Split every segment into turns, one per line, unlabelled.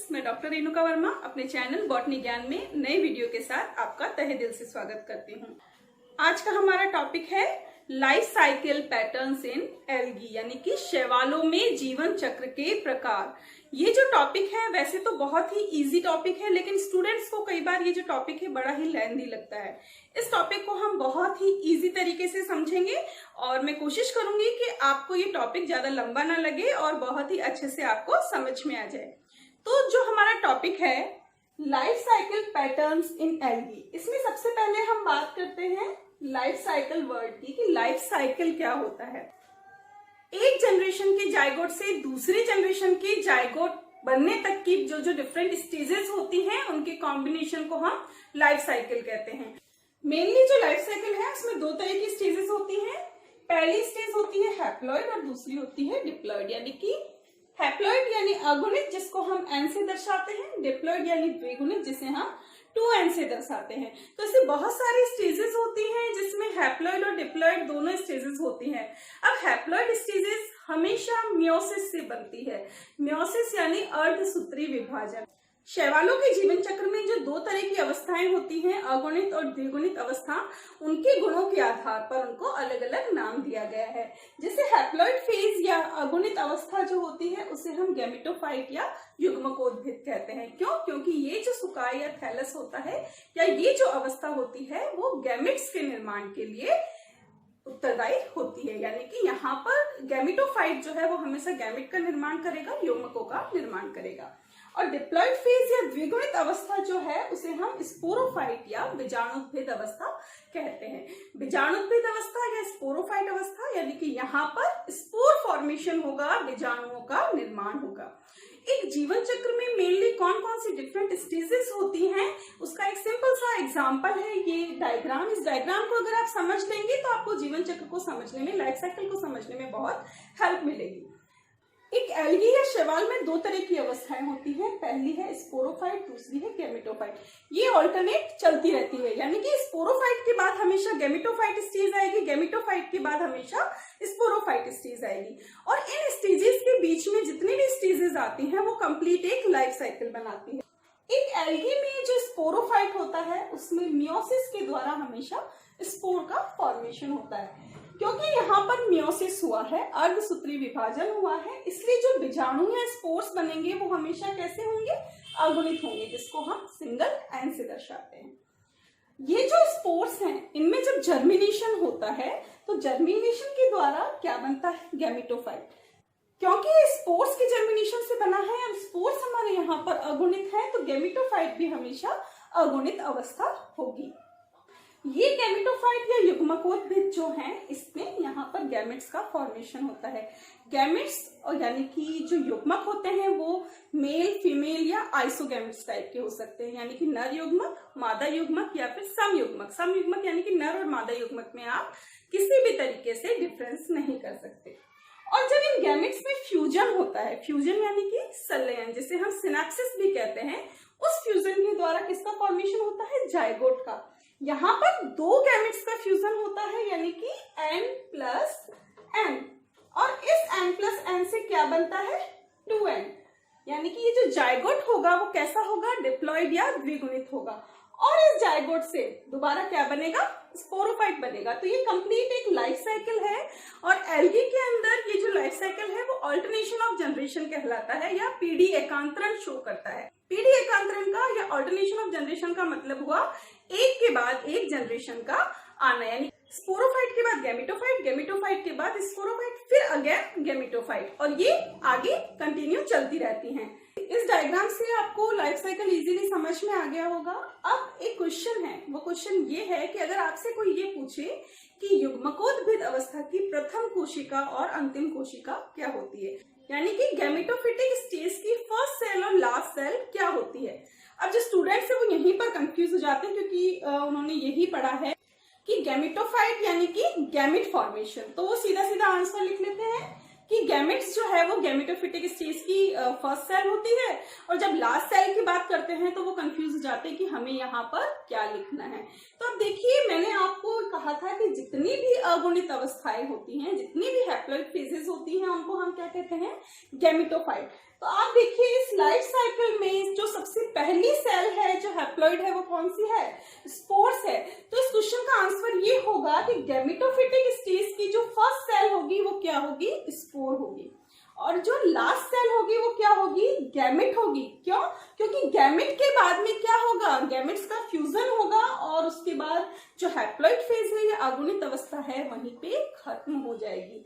Friends, मैं doctor Renuka Verma अपने channel botany ज्ञान में नए वीडियो के साथ आपका तहे दिल से स्वागत करती हूँ। आज का हमारा टॉपिक है life cycle patterns in algae, यानी कि शैवालों में जीवन चक्र के प्रकार। ये जो टॉपिक है वैसे तो बहुत ही इजी टॉपिक है, लेकिन स्टूडेंट्स को कई बार ये जो टॉपिक है बड़ा ही लेंथी लगता है। इस टॉपिक को हम बहुत ही इजी तरीके से समझेंगे और मैं कोशिश करूंगी कि आपको ये टॉपिक ज्यादा लंबा ना लगे और बहुत ही अच्छे से आपको समझ में आ जाए। तो जो हमारा टॉपिक है life cycle patterns in algae, इसमें सबसे पहले हम बात करते हैं लाइफ साइकिल वर्ड की कि लाइफ साइकिल क्या होता है। एक जनरेशन के जाइगोट से दूसरी जनरेशन के जाइगोट बनने तक की जो डिफरेंट स्टेजेस होती हैं उनके कॉम्बिनेशन को हम लाइफ साइकिल कहते हैं। मेनली जो लाइफ साइकिल है उसमें दो तरह की स्टेजेस होती हैं। पहली स्टेज होती है हैप्लॉइड और दूसरी होती है डिप्लॉइड, यानी कि हैप्लॉइड यानी अगुणित जिसको हम एन से दर्शाते हैं, डिप्लॉइड यानी द्विगुणित जिसे हम 2n से दर्शाते हैं। तो ऐसे बहुत सारी स्टेजेस होती हैं जिसमें हैप्लॉइड और डिप्लॉइड दोनों स्टेजेस होती हैं। अब हैप्लॉइड स्टेजेस हमेशा मियोसिस से बनती है। मियोसिस यानी अर्धसूत्री विभाजन। शैवालों के जीवन चक्र में जो दो तरह की अवस्थाएं होती हैं, अगुणित और द्विगुणित अवस्था, उनके गुणों के आधार पर उनको अलग अलग नाम दिया गया है। जैसे हैप्लॉइड फेज या अगुणित अवस्था जो होती है उसे हम गैमेटोफाइट या युग्मकोद्भिद कहते हैं। क्यों? क्योंकि ये जो सुकाय या थैलस होता है या ये जो अवस्था होती है वो गैमेट्स के निर्माण के लिए उत्तरदायी होती है, यानी कि यहाँ पर गैमेटोफाइट जो है वो हमेशा गैमेट का निर्माण करेगा, युग्मकों का निर्माण करेगा। और डिप्लॉइड फेज या द्विगुणित अवस्था जो है उसे हम स्पोरोफाइट या बीजाणुत्भेद अवस्था कहते हैं। बीजाणुत्भेद अवस्था या स्पोरोफाइट अवस्था यानी कि यहाँ पर स्पोर फॉर्मेशन होगा, बीजाणुओं का निर्माण होगा। एक जीवन चक्र में मेनली कौन कौन सी डिफरेंट स्टेजेस होती हैं उसका एक सिंपल सा एग्जांपल है ये डायग्राम। इस डायग्राम को अगर आप समझ लेंगे तो आपको जीवन चक्र को समझने में, लाइफ साइकिल को समझने में बहुत हेल्प मिलेगी। एक एल्गी या शैवाल में दो तरह की अवस्थाएं होती हैं। पहली है स्पोरोफाइट, दूसरी है गैमेटोफाइट। ये ऑल्टरनेट चलती रहती है, यानी कि स्पोरोफाइट के बाद हमेशा गैमेटोफाइट स्टेज आएगी, गैमेटोफाइट के बाद हमेशा स्पोरोफाइट स्टेज आएगी। और इन स्टेजेस के बीच में जितनी भी स्टेजेस आती हैं वो कंप्लीट एक लाइफ साइकिल बनाती है। एक एल्गी में जो स्पोरोफाइट होता है उसमें मियोसिस के द्वारा हमेशा स्पोर का फॉर्मेशन होता है। क्योंकि यहाँ पर मियोसिस हुआ है, अर्धसूत्री विभाजन हुआ है, इसलिए जो बीजाणु या स्पोर्स बनेंगे वो हमेशा कैसे होंगे? अगुणित होंगे, जिसको हम सिंगल एन से दर्शाते हैं। ये जो स्पोर्स हैं इनमें जब जर्मिनेशन होता है तो जर्मिनेशन के द्वारा क्या बनता है? गैमेटोफाइट। क्योंकि ये स्पोर्स के जर्मिनेशन से बना है और स्पोर्स हमारे यहाँ पर अगुणित है तो गैमेटोफाइट भी हमेशा अगुणित अवस्था होगी। ये गैमेटोफाइट या युग्मकोद्भिद जो हैं इसमें यहाँ पर गैमेट्स का फॉर्मेशन होता है। गैमेट्स और यानी कि जो युग्मक होते हैं वो मेल, फीमेल या आइसोगैमेट्स टाइप के हो सकते हैं, यानी कि नर युग्मक, मादा युग्मक या फिर समयुग्मक। समयुग्मक यानी कि नर और मादा युग्मक में आप किसी भी तरीके से डिफरेंस नहीं कर सकते। और जब इन गैमेट्स में फ्यूजन होता है, फ्यूजन यानी कि संलयन, जिसे हम सिनेप्सिस भी कहते हैं, उस फ्यूजन के द्वारा किसका फॉर्मेशन होता है? जाइगोट का। यहाँ पर दो गैमेट्स का फ्यूजन होता है, यानी कि n+n, और इस n+n से क्या बनता है? 2n, यानी कि ये जो जाइगोट होगा वो कैसा होगा? डिप्लॉइड या द्विगुणित होगा। और इस जाइगोट से दोबारा क्या बनेगा? स्पोरोफाइट बनेगा। तो ये कंप्लीट एक लाइफ साइकिल है और एल्गी के अंदर ये जो लाइफ साइकिल है वो ऑल्टरनेशन ऑफ जनरेशन कहलाता है या पीढ़ी एकांतरण शो करता है। पीढ़ी एकांतरण का या ऑल्टरनेशन ऑफ जनरेशन का मतलब हुआ एक के बाद एक जनरेशन का आना, यानी स्पोरोफाइट के बाद गैमेटोफाइट, गैमेटोफाइट के बाद स्पोरोफाइट, फिर अगेन गैमेटोफाइट, और ये आगे कंटिन्यू चलती रहती हैं। इस डायग्राम से आपको लाइफ साइकिल इजीली समझ में आ गया होगा। अब एक क्वेश्चन है, वो क्वेश्चन ये है कि अगर आपसे कोई ये पूछे कि युग्मकोद्भिद अवस्था की प्रथम कोशिका और अंतिम कोशिका क्या होती है, यानी कि गैमेटोफिटिक स्टेज की फर्स्ट सेल और लास्ट सेल क्या होती है। अब जो स्टूडेंट्स है वो यहीं पर कंफ्यूज हो जाते हैं क्योंकि उन्होंने यही पढ़ा है कि गैमेटोफाइट यानी कि गैमेट फॉर्मेशन, तो वो सीधा सीधा आंसर लिख लेते हैं कि गैमेट्स जो है वो गैमेटोफिटिक स्टेज की फर्स्ट सेल होती है, और जब लास्ट सेल की बात करते हैं तो वो कंफ्यूज हो जाते हैं कि हमें यहाँ पर क्या लिखना है। तो अब देखिए, मैंने आपको कहा था कि जितनी भी अगुणित अवस्थाएं होती हैं, जितनी भी हैप्लॉइड फेजेस होती हैं, उनको हम क्या कहते हैं? गैमेटोफाइट। तो आप देखिए इस लाइफ साइकिल में जो सबसे पहली सेल है जो हैप्लॉइड है वो कौन सी है? स्पोर्स है। तो इस क्वेश्चन का आंसर ये होगा कि गैमेटोफिटिक स्टेज की जो फर्स्ट सेल होगी वो क्या होगी? स्पोर होगी। और जो लास्ट सेल होगी वो क्या होगी? गैमेट होगी। क्यों? क्योंकि गैमेट के बाद में क्या होगा? गैमेट्स का फ्यूजन होगा और उसके बाद जो हैप्लॉइड फेज है या अगुणित अवस्था है वहीं पे खत्म हो जाएगी।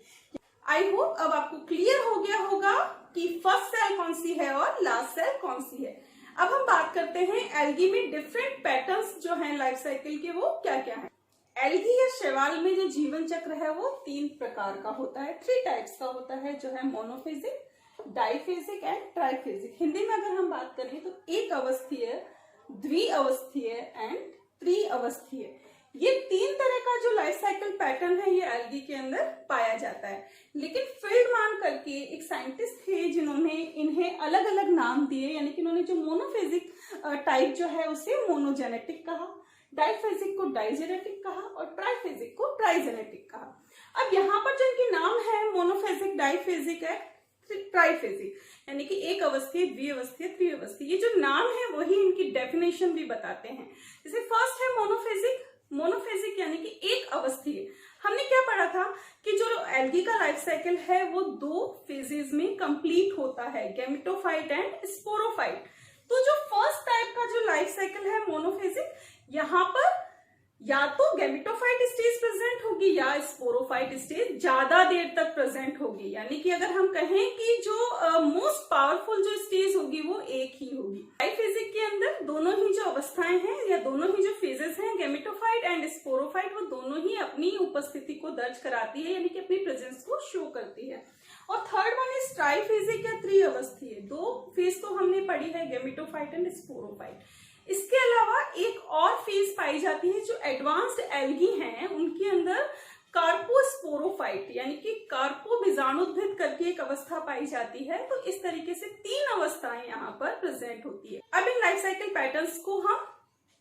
आई होप अब आपको क्लियर हो गया होगा कि फर्स्ट सेल कौन सी है और लास्ट सेल कौन सी है। अब हम बात करते हैं एल्गी में डिफरेंट पैटर्न्स जो हैं लाइफ साइकिल के वो क्या क्या है। एल्गी या शैवाल में जो जीवन चक्र है वो 3 प्रकार का होता है, 3 टाइप्स का होता है, जो है मोनोफेजिक, डाइफेजिक एंड ट्राइफेजिक। हिंदी में अगर हम बात करें तो एक अवस्थीय, द्विअवस्थीय एंड त्रिअवस्थीय। ये 3 तरह का जो लाइफ साइकिल पैटर्न है ये एल्गी के अंदर पाया जाता है। लेकिन फील्डमान करके एक साइंटिस्ट थे जिन्होंने इन्हें अलग अलग नाम दिए, यानी कि इन्होंने जो मोनोफेजिक टाइप जो है उसे मोनोजेनेटिक कहा, डाइफेजिक को डाइजेनेटिक कहा और ट्राइफेजिक को ट्राइजेनेटिक कहा। अब यहाँ पर जो इनके नाम है मोनोफेजिक, डाइफेजिक है, ट्राइफेजिक, यानी कि एक अवस्थीय, द्विअवस्थीय, त्रिअवस्थीय, ये जो नाम है वही इनकी डेफिनेशन भी बताते हैं। जैसे फर्स्ट है मोनोफेजिक। मोनोफेजिक यानी कि एक अवस्थीय। हमने क्या पढ़ा था कि जो एल्गी का लाइफ साइकिल है वो 2 फेजेस में कंप्लीट होता है, गैमेटोफाइट एंड स्पोरोफाइट। तो जो फर्स्ट टाइप का जो लाइफ साइकिल है मोनोफेजिक, यहाँ पर या तो गैमेटोफाइट स्टेज प्रेजेंट होगी या स्पोरोफाइट स्टेज ज्यादा देर तक प्रेजेंट होगी। यानी कि अगर हम कहें कि जो मोस्ट पावरफुल जो स्टेज होगी वो एक ही होगी। डाइफेजिक के अंदर दोनों ही जो अवस्थाएं हैं या दोनों ही जो फेजेस हैं, गैमेटोफाइट एंड स्पोरोफाइट, वो दोनों ही अपनी उपस्थिति को दर्ज कराती है, यानी कि अपनी प्रेजेंस को शो करती है। और थर्ड वन इज ट्राइफेजिक या त्रिअवस्थीय। 2 फेज तो हमने पढ़ी है, गैमेटोफाइट एंड स्पोरोफाइट। इसके अलावा एक और फेज पाई जाती है जो एडवांस्ड एल्गी हैं उनके अंदर कार्पोस्पोरोफाइट, यानी कि कार्पो बीजाणुद्भिद करके एक अवस्था पाई जाती है। तो इस तरीके से 3 अवस्थाएं यहाँ पर प्रेजेंट होती है। अब इन लाइफ साइकिल पैटर्न्स को हम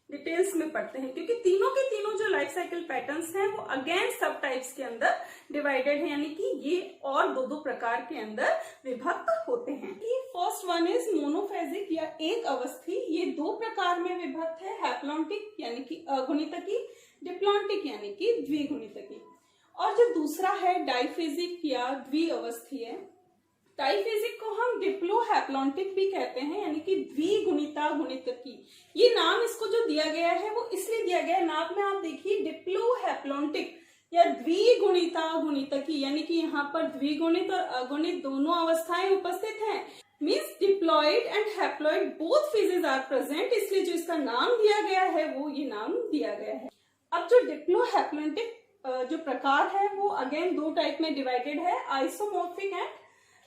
डिटेल्स में पढ़ते हैं, क्योंकि तीनों के तीनों जो लाइफ साइकिल पैटर्न्स हैं वो अगेन सब टाइप्स के अंदर डिवाइडेड है, यानी कि ये और 2 प्रकार के अंदर विभक्त होते हैं। फर्स्ट वन इज मोनोफेजिक या एक अवस्थी। ये 2 प्रकार में विभक्त है, हैप्लॉन्टिक यानी कि अगुणितकी, डिप्लॉन्टिक यानी कि द्विगुणितकी। और जो दूसरा है डाइफेजिक या द्विअवस्थीय। डाइफेजिक को हम डिप्लोहैप्लॉन्टिक भी कहते हैं, यानी कि द्विगुणिता गुणितकी। ये नाम इसको जो दिया गया है वो इसलिए दिया गया है, नाम में आप देखिए डिप्लोहैप्लॉन्टिक या द्विगुणिता गुणितकी, यानी कि यहाँ पर द्विगुणित और अगुणित दोनों अवस्थाएं उपस्थित हैं। Means diploid and haploid both phases are present, इसलिए जो इसका नाम दिया गया है वो ये नाम दिया गया है। अब जो डिप्लोहैप्लॉन्टिक जो प्रकार है वो अगेन 2 टाइप में डिवाइडेड है, आइसोमॉर्फिक एंड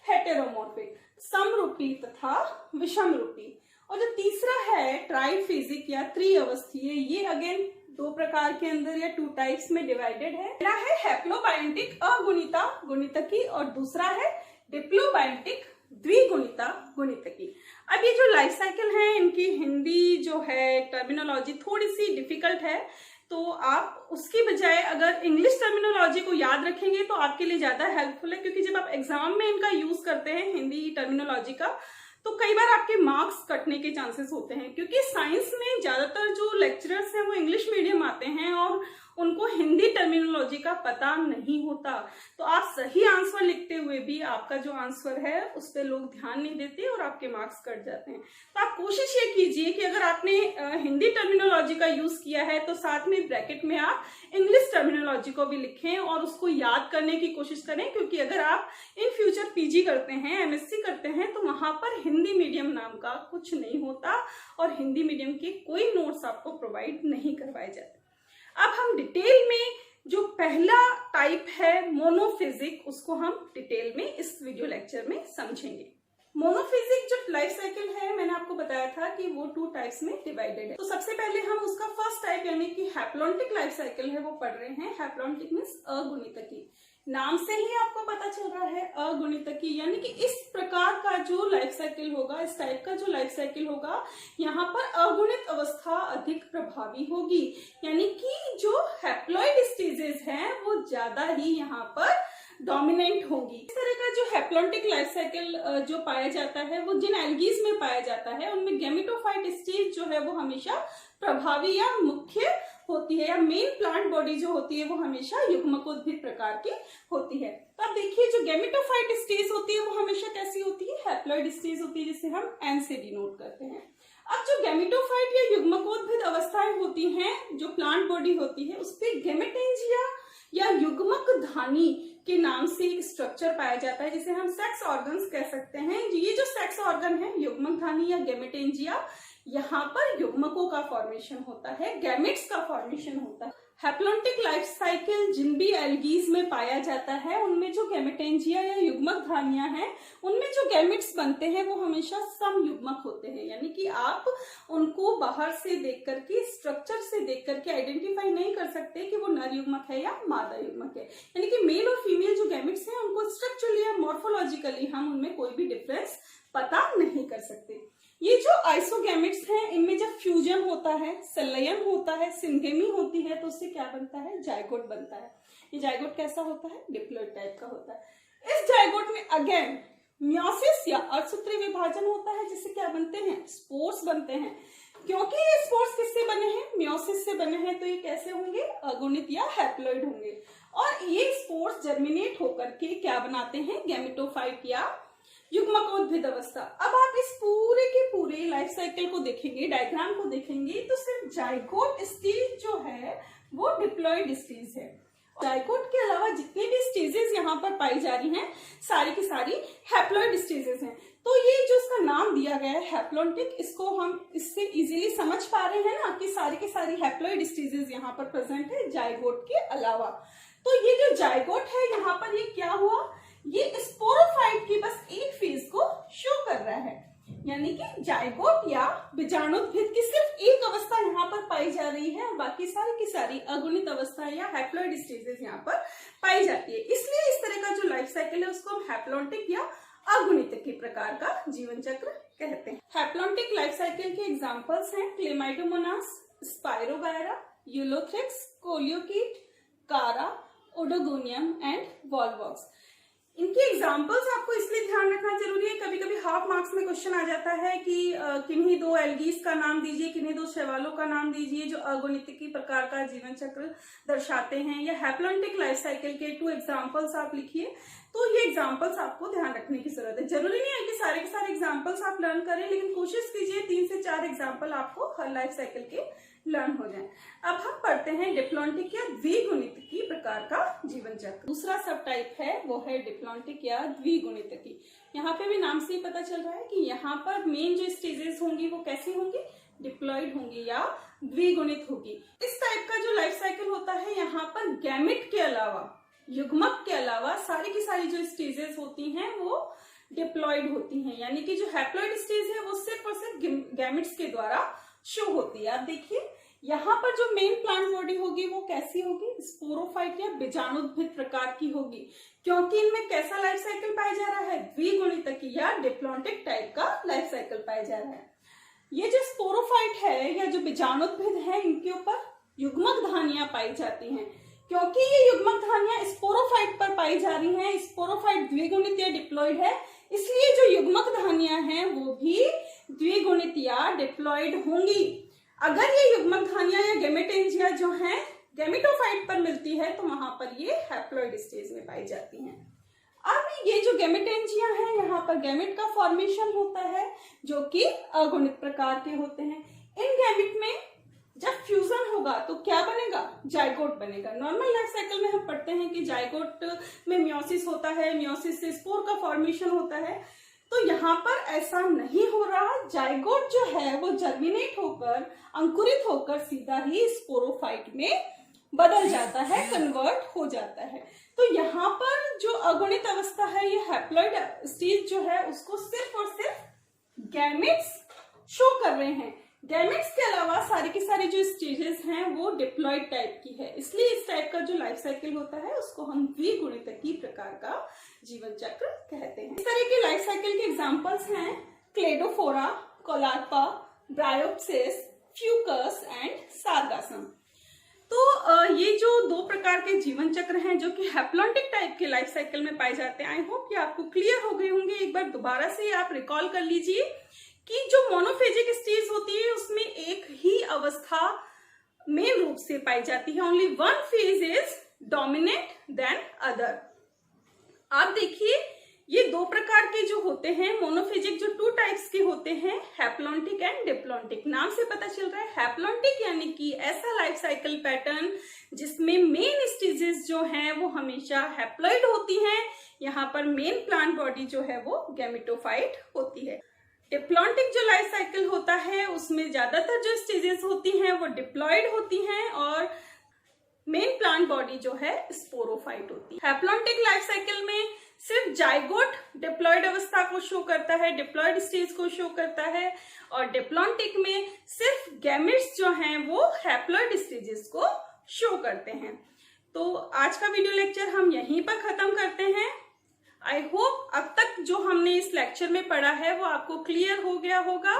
हेटेरोमॉर्फिक, समरूपी तथा विषमरूपी। और जो तीसरा है ट्राइफेजिक या त्रिअवस्थीय, ये अगेन 2 प्रकार के अंदर या 2 टाइप्स में डिवाइडेड है। पहला है हैप्लोबायोटिक अगुणिता गुणितकी और दूसरा है डिप्लोबायोटिक द्विगुणिता गुणितकी। अब ये जो लाइफ साइकिल है इनकी हिंदी जो है टर्मिनोलॉजी थोड़ी सी डिफिकल्ट है, तो आप उसकी बजाय अगर इंग्लिश टर्मिनोलॉजी को याद रखेंगे तो आपके लिए ज्यादा हेल्पफुल है, क्योंकि जब आप एग्जाम में इनका यूज करते हैं हिंदी टर्मिनोलॉजी का तो कई बार आपके मार्क्स कटने के चांसेस होते हैं, क्योंकि साइंस में ज्यादातर जो लेक्चरर्स हैं वो इंग्लिश मीडियम आते हैं और उनको हिंदी टर्मिनोलॉजी का पता नहीं होता। तो आप सही आंसर लिखते हुए भी आपका जो आंसर है उस पर लोग ध्यान नहीं देते और आपके मार्क्स कट जाते हैं। तो आप कोशिश ये कीजिए कि अगर आपने हिंदी टर्मिनोलॉजी का यूज किया है तो साथ में ब्रैकेट में आप इंग्लिश टर्मिनोलॉजी को भी लिखें और उसको याद करने की कोशिश करें, क्योंकि अगर आप इन फ्यूचर पीजी करते हैं, एमएससी करते हैं, तो वहां पर हिंदी मीडियम नाम का कुछ नहीं होता और हिंदी मीडियम के कोई नोट्स आपको प्रोवाइड नहीं करवाए जाते। अब हम डिटेल में जो पहला टाइप है मोनोफिजिक, उसको हम डिटेल में इस वीडियो लेक्चर में समझेंगे। मोनोफिजिक जो लाइफ साइकिल है मैंने आपको बताया था कि वो 2 टाइप्स में डिवाइडेड है। तो सबसे पहले हम उसका फर्स्ट टाइप यानी कि हैप्लॉन्टिक लाइफ साइकिल है वो पढ़ रहे हैं। हैप्लॉन्टिक मीन्स अगुणितकी। नाम से ही आपको पता चल रहा है अगुणितकी, यानी कि इस प्रकार का जो लाइफ साइकिल होगा, इस टाइप का जो लाइफ साइकिल होगा, यहाँ पर अगुणित अवस्था अधिक प्रभावी होगी, यानी कि जो हैप्लॉइड स्टेजेस हैं वो ज्यादा ही यहाँ पर डोमिनेंट होंगी। इस तरह का जो हैप्लॉन्टिक लाइफ साइकिल जो पाया जाता है वो जिन एल्गीज में पाया जाता है उनमें गैमेटोफाइट स्टेज जो है वो हमेशा प्रभावी या मुख्य होती है, या मेन प्लांट बॉडी जो होती है वो हमेशा युग्मकोद्भिद प्रकार की होती है। तो आप देखिए जो गैमेटोफाइट स्टेज होती है वो हमेशा कैसी होती है, हैप्लॉइड स्टेज होती है, जिसे हम एन से डिनोट करते हैं। अब जो गैमेटोफाइट या युग्मकोद्भिद अवस्थाएं होती हैं, जो प्लांट बॉडी होती है, उस पर गैमेटेंजिया या युग्मक धानी के नाम से एक स्ट्रक्चर पाया जाता है, जिसे हम सेक्स ऑर्गन्स कह सकते हैं। ये जो सेक्स ऑर्गन है, युग्मक धानी या गैमेटेंजिया, यहाँ पर युग्मकों का फॉर्मेशन होता है, गैमेट्स का फॉर्मेशन होता है। हैप्लॉन्टिक लाइफ साइकिल जिन भी एल्गीज में पाया जाता है उनमें जो गैमेटेंजिया या युग्मक धानियां हैं, उनमें जो गैमेट्स बनते हैं वो हमेशा सम युग्मक होते हैं, यानी कि आप उनको बाहर से देख करके, स्ट्रक्चर से देख करके आइडेंटिफाई नहीं कर सकते कि वो नर युग्मक है या मादा युग्मक है। यानी कि मेल और फीमेल जो गैमेट्स हैं उनको स्ट्रक्चरली या मॉर्फोलॉजिकली हम उनमें कोई भी डिफरेंस पता नहीं कर सकते। ये जो आइसोगैमेट्स हैं, इनमें जब फ्यूजन होता है, संलयन होता है, सिंगेमी होती है, तो उससे क्या बनता है, जाइगोट बनता है। ये जाइगोट कैसा होता है, डिप्लॉइड टाइप का होता है। इस जाइगोट में अगेन मियोसिस या अर्धसूत्री विभाजन होता है, जिससे क्या बनते हैं, स्पोर्स बनते हैं। क्योंकि ये स्पोर्स किससे बने हैं, मियोसिस से बने हैं, तो ये कैसे होंगे, अगुणित या हैप्लॉइड होंगे। और ये स्पोर्स जर्मिनेट होकर के क्या बनाते हैं, गैमेटोफाइट या युग्मकोद्भिद अवस्था। अब आप इस पूरे के पूरे लाइफ साइकिल को देखेंगे, डायग्राम को देखेंगे, तो सिर्फ जाइगोट स्टेज जो है वो डिप्लॉइड स्टेज है। जाइगोट के अलावा जितने भी स्टेजेस यहाँ पर पाई जा रही हैं, सारी की सारी हैप्लॉइड स्टेजेस हैं। तो ये जो इसका नाम दिया गया है हैप्लॉन्टिक, इसको हम इससे इजीली समझ पा रहे हैं ना कि सारी की सारी हैप्लॉइड स्टेजेस यहाँ पर प्रेजेंट है जाइगोट के अलावा। तो ये जो जाइगोट है यहाँ पर, ये क्या हुआ, ये स्पोरोफाइट की बस एक फेज को शो कर रहा है, यानी कि जाइगोट या बीजाणुद्भिद की सिर्फ एक अवस्था यहाँ पर पाई जा रही है और बाकी सारी की सारी अगुणित अवस्था या हैप्लॉइड स्टेजेस यहाँ पर पाई जाती है। इसलिए इस तरह का जो लाइफ साइकिल है उसको हम हैप्लॉन्टिक या अगुणित के प्रकार का जीवन चक्र कहते हैं। हैप्लॉन्टिक लाइफ साइकिल के एग्जाम्पल्स हैं क्लेमाइडोमोनास, स्पाइरोगायरा, यूलोथ्रिक्स, कोलियोकीट, कारा, ओडोगोनियम एंड वॉलवॉक्स। इनके एग्जाम्पल्स आपको इसलिए ध्यान रखना जरूरी है, कभी कभी हाफ मार्क्स में क्वेश्चन आ जाता है कि किन्हीं दो एल्गीज का नाम दीजिए, किन्हीं दो शैवालों का नाम दीजिए जो अगुणितिकी प्रकार का जीवन चक्र दर्शाते हैं, या हैप्लॉन्टिक लाइफ साइकिल के 2 एग्जाम्पल्स आप लिखिए। तो ये एग्जाम्पल्स आपको ध्यान रखने की जरूरत है। जरूरी नहीं है कि सारे के सारे एग्जाम्पल्स आप लर्न करें, लेकिन कोशिश कीजिए 3 से 4 एग्जाम्पल आपको हर लाइफ साइकिल के लर्न हो जाए। अब हम पढ़ते हैं डिप्लॉन्टिक या द्विगुणितकी प्रकार का जीवन चक्र। दूसरा सब टाइप है वो है डिप्लॉन्टिक या द्विगुणितकी। यहाँ पे भी नाम से ही पता चल रहा है कि यहाँ पर मेन जो स्टेजेस होंगी वो कैसी होंगी, डिप्लॉइड होंगी या द्विगुणित होगी। इस टाइप का जो लाइफ साइकिल होता है, यहाँ पर गैमेट के अलावा, युग्मक के अलावा सारी की सारी जो स्टेजेस होती हैं वो डिप्लॉइड होती हैं, यानी कि जो हैप्लॉइड स्टेज है वो सिर्फ और सिर्फ गैमेट्स के द्वारा शो होती है। आप देखिए यहाँ पर जो मेन प्लांट बॉडी होगी वो कैसी होगी, स्पोरोफाइट या बीजाणुद्भिद प्रकार की होगी, क्योंकि इनमें कैसा लाइफ साइकिल पाया जा रहा है, द्विगुणितकी या डिप्लॉन्टिक टाइप का लाइफ साइकिल पाया जा रहा है। ये जो स्पोरोफाइट है या जो बीजाणुद्भिद है, इनके ऊपर युग्मक धानियां पाई जाती हैं। क्योंकि ये युग्मक धानियां स्पोरोफाइट पर पाई जा रही हैं, स्पोरोफाइट द्विगुणित या डिप्लॉइड है, इसलिए जो युग्मक धानियां हैं वो भी द्विगुणित या डिप्लॉइड होंगी। अगर ये युग्मक धानियां या गैमेटेंजिया जो हैं गैमेटोफाइट पर मिलती है तो वहां पर ये हैप्लॉइड स्टेज में पाई जाती हैं। अब ये जो गैमेटेंजिया है, यहाँ पर गैमेट का फॉर्मेशन होता है जो कि अगुणित प्रकार के होते हैं। इन गैमेट में जब फ्यूजन होगा तो क्या बनेगा, जाइगोट बनेगा। नॉर्मल लाइफ साइकिल में हम पढ़ते हैं कि जाइगोट में मियोसिस होता है, मियोसिस से स्पोर का फॉर्मेशन होता है, तो यहाँ पर ऐसा नहीं हो रहा। जाइगोट जो है वो जर्मिनेट होकर, अंकुरित होकर सीधा ही स्पोरोफाइट में बदल जाता है, कन्वर्ट हो जाता है। तो यहाँ पर जो अगुणित अवस्था है, ये हैप्लॉइड स्टेज जो है उसको सिर्फ और सिर्फ गैमेट्स शो कर रहे हैं। गैमेट्स के अलावा सारी की सारी जो स्टेजेस हैं वो डिप्लॉइड टाइप की है, इसलिए इस टाइप का जो लाइफ साइकिल होता है उसको हम द्विगुणितकी प्रकार का जीवन चक्र कहते हैं। इस तरह के लाइफ साइकिल के एग्जांपल्स हैं क्लेडोफोरा, कोलार्पा, ब्रायोप्सिस, फ्यूकस एंड सारगासम। तो ये जो दो प्रकार के जीवन चक्र हैं जो कि हैप्लॉन्टिक टाइप के लाइफ साइकिल में पाए जाते हैं, आई होप कि आपको क्लियर हो गए होंगे। एक बार दोबारा से आप रिकॉल कर लीजिए कि जो मोनोफेजिक स्टेज होती है उसमें एक ही अवस्था मेन रूप से पाई जाती है। Only one phase is dominant than other. आप देखिए ये दो प्रकार के जो होते हैं मोनोफेजिक, जो टू टाइप्स के होते हैं, हैप्लॉन्टिक एंड डिप्लॉन्टिक। नाम से पता चल रहा है हैप्लॉन्टिक यानी कि ऐसा लाइफ साइकिल पैटर्न जिसमें मेन स्टेजेस जो हैं वो हमेशा हैप्लॉइड होती हैं। यहाँ पर मेन प्लांट बॉडी जो है वो गैमेटोफाइट होती है। डिप्लॉन्टिक जो लाइफ साइकिल होता है उसमें ज्यादातर जो स्टेजेस होती हैं वो डिप्लॉइड होती हैं और मेन प्लांट बॉडी जो है स्पोरोफाइट होती है। हैप्लॉन्टिक लाइफ साइकिल में सिर्फ जाइगोट डिप्लॉइड अवस्था को शो करता है, डिप्लॉइड स्टेज को शो करता है, और डिप्लॉन्टिक में सिर्फ गैमेट्स जो हैं वो हैप्लॉइड स्टेजेस को शो करते हैं। तो आज का वीडियो लेक्चर हम यहीं पर खत्म करते हैं। आई होप अब तक जो हमने इस लेक्चर में पढ़ा है वो आपको क्लियर हो गया होगा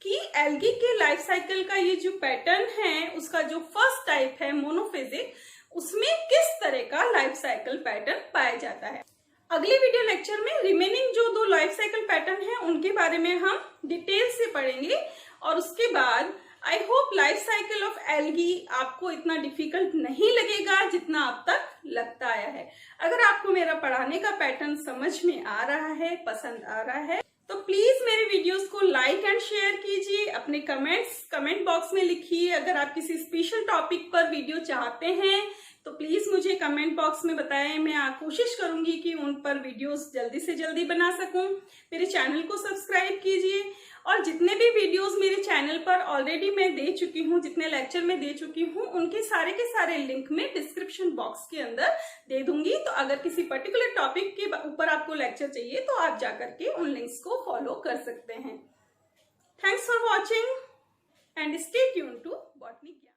कि एल्गी के लाइफ साइकिल का ये जो पैटर्न है उसका जो फर्स्ट टाइप है मोनोफेजिक, उसमें किस तरह का लाइफ साइकिल पैटर्न पाया जाता है। अगले वीडियो लेक्चर में रिमेनिंग जो दो लाइफ साइकिल पैटर्न है उनके बारे में हम डिटेल से पढ़ेंगे, और उसके बाद I hope life cycle of algae आपको इतना डिफिकल्ट नहीं लगेगा जितना अब तक लगता आया है। अगर आपको मेरा पढ़ाने का पैटर्न समझ में आ रहा है, पसंद आ रहा है, तो प्लीज मेरे वीडियोस को लाइक एंड शेयर कीजिए। अपने कमेंट बॉक्स में लिखिए। अगर आप किसी स्पेशल टॉपिक पर वीडियो चाहते हैं तो प्लीज मुझे कमेंट बॉक्स में बताएं। मैं कोशिश करूंगी कि उन पर वीडियोस जल्दी से जल्दी बना सकूं। मेरे चैनल को सब्सक्राइब कीजिए, और जितने भी वीडियोस मेरे चैनल पर ऑलरेडी मैं दे चुकी हूँ, जितने लेक्चर में दे चुकी हूँ, उनके सारे के सारे लिंक में डिस्क्रिप्शन बॉक्स के अंदर दे दूंगी। तो अगर किसी पर्टिकुलर टॉपिक के ऊपर आपको लेक्चर चाहिए तो आप जाकर के उन लिंक्स को फॉलो कर सकते हैं। Thanks for watching and stay tune to botany ज्ञान।